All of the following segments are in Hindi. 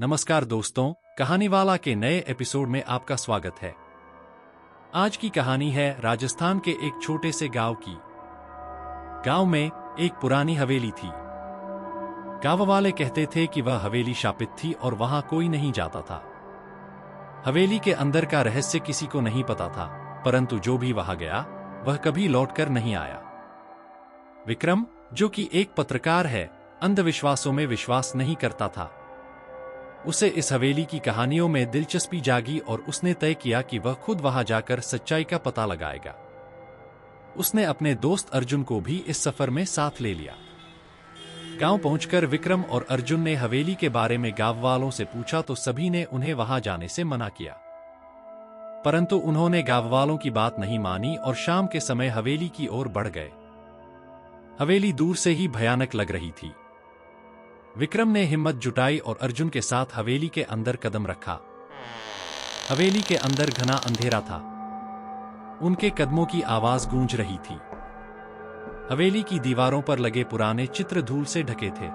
नमस्कार दोस्तों, कहानीवाला के नए एपिसोड में आपका स्वागत है। आज की कहानी है राजस्थान के एक छोटे से गांव की। गांव में एक पुरानी हवेली थी। गांव वाले कहते थे कि वह हवेली शापित थी और वहां कोई नहीं जाता था। हवेली के अंदर का रहस्य किसी को नहीं पता था, परंतु जो भी वहां गया वह कभी लौटकर नहीं आया। विक्रम, जो कि एक पत्रकार है, अंधविश्वासों में विश्वास नहीं करता था। उसे इस हवेली की कहानियों में दिलचस्पी जागी और उसने तय किया कि वह खुद वहां जाकर सच्चाई का पता लगाएगा। उसने अपने दोस्त अर्जुन को भी इस सफर में साथ ले लिया। गांव पहुंचकर विक्रम और अर्जुन ने हवेली के बारे में गांव वालों से पूछा तो सभी ने उन्हें वहां जाने से मना किया। परंतु उन्होंने गांव वालों की बात नहीं मानी और शाम के समय हवेली की ओर बढ़ गए। हवेली दूर से ही भयानक लग रही थी। विक्रम ने हिम्मत जुटाई और अर्जुन के साथ हवेली के अंदर कदम रखा। हवेली के अंदर घना अंधेरा था। उनके कदमों की आवाज गूंज रही थी। हवेली की दीवारों पर लगे पुराने चित्र धूल से ढके थे।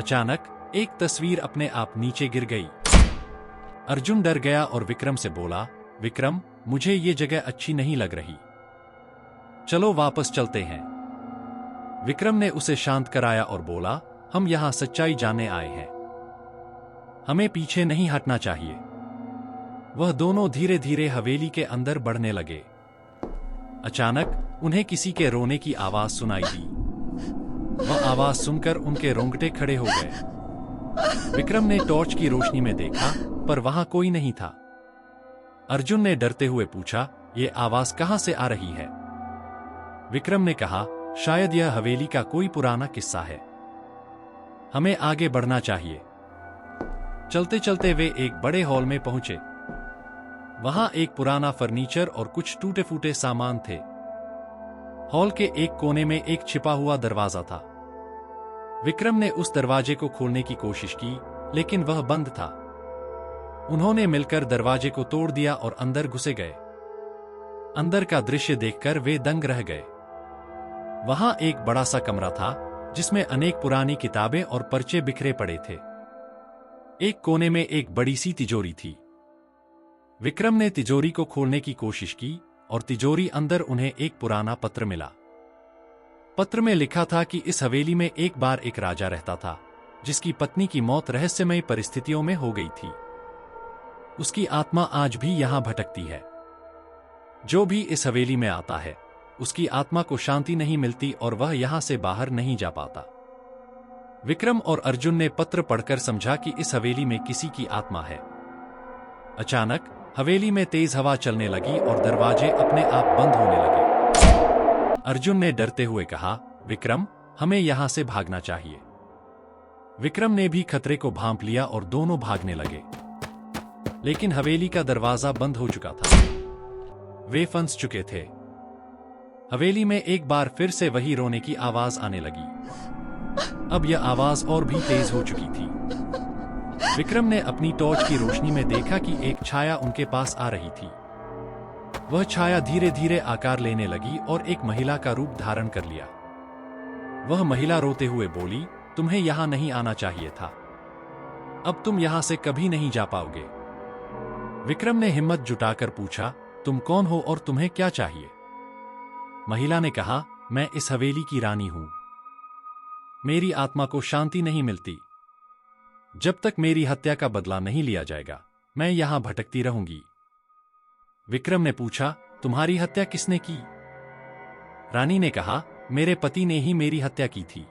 अचानक एक तस्वीर अपने आप नीचे गिर गई। अर्जुन डर गया और विक्रम से बोला, विक्रम, मुझे ये जगह अच्छी नहीं लग रही। चलो वापस चलते हैं। विक्रम ने उसे शांत कराया और बोला, हम यहां सच्चाई जानने आए हैं। हमें पीछे नहीं हटना चाहिए। वह दोनों धीरे धीरे हवेली के अंदर बढ़ने लगे। अचानक उन्हें किसी के रोने की आवाज सुनाई दी। वह आवाज सुनकर उनके रोंगटे खड़े हो गए। विक्रम ने टॉर्च की रोशनी में देखा, पर वहां कोई नहीं था। अर्जुन ने डरते हुए पूछा, ये आवाज कहां से आ रही है? विक्रम ने कहा, शायद यह हवेली का कोई पुराना किस्सा है। हमें आगे बढ़ना चाहिए। चलते चलते वे एक बड़े हॉल में पहुंचे। वहां एक पुराना फर्नीचर और कुछ टूटे फूटे सामान थे। हॉल के एक कोने में एक छिपा हुआ दरवाजा था। विक्रम ने उस दरवाजे को खोलने की कोशिश की, लेकिन वह बंद था। उन्होंने मिलकर दरवाजे को तोड़ दिया और अंदर घुसे गए। अंदर का दृश्य देखकर वे दंग रह गए। वहां एक बड़ा सा कमरा था जिसमें अनेक पुरानी किताबें और पर्चे बिखरे पड़े थे। एक कोने में एक बड़ी सी तिजोरी थी। विक्रम ने तिजोरी को खोलने की कोशिश की और तिजोरी अंदर उन्हें एक पुराना पत्र मिला। पत्र में लिखा था कि इस हवेली में एक बार एक राजा रहता था, जिसकी पत्नी की मौत रहस्यमय परिस्थितियों में हो गई थी। उसकी आत्मा आज भी यहां भटकती है। जो भी इस हवेली में आता है, उसकी आत्मा को शांति नहीं मिलती और वह यहां से बाहर नहीं जा पाता। विक्रम और अर्जुन ने पत्र पढ़कर समझा कि इस हवेली में किसी की आत्मा है। अचानक हवेली में तेज हवा चलने लगी और दरवाजे अपने आप बंद होने लगे। अर्जुन ने डरते हुए कहा, विक्रम, हमें यहां से भागना चाहिए। विक्रम ने भी खतरे को भांप लिया और दोनों भागने लगे। लेकिन हवेली का दरवाजा बंद हो चुका था। वे फंस चुके थे। हवेली में एक बार फिर से वही रोने की आवाज आने लगी। अब यह आवाज और भी तेज हो चुकी थी। विक्रम ने अपनी टॉर्च की रोशनी में देखा कि एक छाया उनके पास आ रही थी। वह छाया धीरे धीरे आकार लेने लगी और एक महिला का रूप धारण कर लिया। वह महिला रोते हुए बोली, तुम्हें यहां नहीं आना चाहिए था। अब तुम यहां से कभी नहीं जा पाओगे। विक्रम ने हिम्मत जुटाकर पूछा, तुम कौन हो और तुम्हें क्या चाहिए? महिला ने कहा, मैं इस हवेली की रानी हूं। मेरी आत्मा को शांति नहीं मिलती। जब तक मेरी हत्या का बदला नहीं लिया जाएगा, मैं यहां भटकती रहूंगी। विक्रम ने पूछा, तुम्हारी हत्या किसने की? रानी ने कहा, मेरे पति ने ही मेरी हत्या की थी।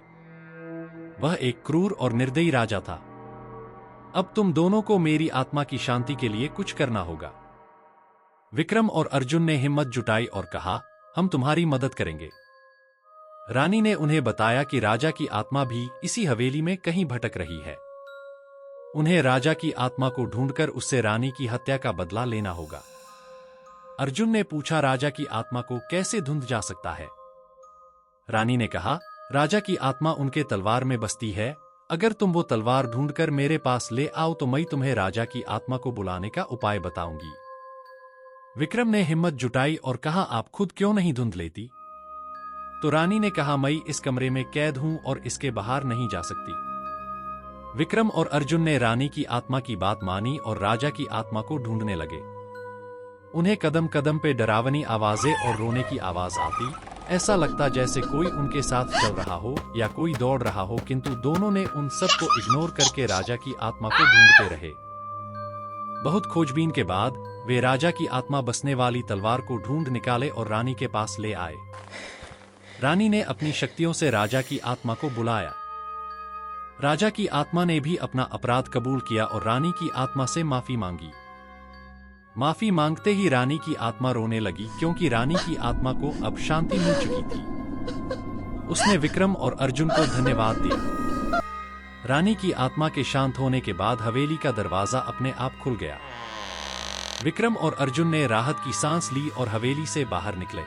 वह एक क्रूर और निर्दयी राजा था। अब तुम दोनों को मेरी आत्मा की शांति के लिए कुछ करना होगा। विक्रम और अर्जुन ने हिम्मत जुटाई और कहा, हम तुम्हारी मदद करेंगे। रानी ने उन्हें बताया कि राजा की आत्मा भी इसी हवेली में कहीं भटक रही है। उन्हें राजा की आत्मा को ढूंढकर उससे रानी की हत्या का बदला लेना होगा। अर्जुन ने पूछा, राजा की आत्मा को कैसे ढूंढ जा सकता है? रानी ने कहा, राजा की आत्मा उनके तलवार में बसती है। अगर तुम वो तलवार ढूंढकर मेरे पास ले आओ तो मैं तुम्हें राजा की आत्मा को बुलाने का उपाय बताऊंगी। विक्रम ने हिम्मत जुटाई और कहा, आप खुद क्यों नहीं ढूंढ लेती? तो रानी ने कहा, मैं इस कमरे में कैद हूं और इसके बाहर नहीं जा सकती। विक्रम और अर्जुन ने रानी की आत्मा की बात मानी और राजा की आत्मा को ढूंढने लगे। उन्हें कदम कदम पे डरावनी आवाजें और रोने की आवाज आती, ऐसा लगता जैसे कोई उनके साथ चल रहा हो या कोई दौड़ रहा हो, किंतु दोनों ने उन सब को इग्नोर करके राजा की आत्मा को ढूंढते रहे। बहुत खोजबीन के बाद वे राजा की आत्मा बसने वाली तलवार को ढूंढ निकाले और रानी के पास ले आए। रानी ने अपनी शक्तियों से राजा की आत्मा को बुलाया। राजा की आत्मा ने भी अपना अपराध कबूल किया और रानी की आत्मा से माफी मांगी। माफी मांगते ही रानी की आत्मा रोने लगी, क्योंकि रानी की आत्मा को अब शांति मिल चुकी थी। उसने विक्रम और अर्जुन को धन्यवाद दिया। रानी की आत्मा के शांत होने के बाद हवेली का दरवाजा अपने आप खुल गया। विक्रम और अर्जुन ने राहत की सांस ली और हवेली से बाहर निकले।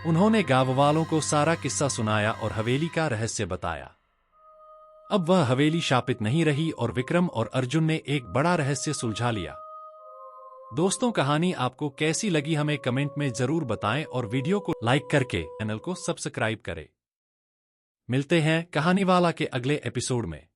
उन्होंने गांव वालों को सारा किस्सा सुनाया और हवेली का रहस्य बताया। अब वह हवेली शापित नहीं रही और विक्रम और अर्जुन ने एक बड़ा रहस्य सुलझा लिया। दोस्तों, कहानी आपको कैसी लगी हमें कमेंट में जरूर बताएं और वीडियो को लाइक करके चैनल को सब्सक्राइब करें। मिलते हैं कहानीवाला के अगले एपिसोड में।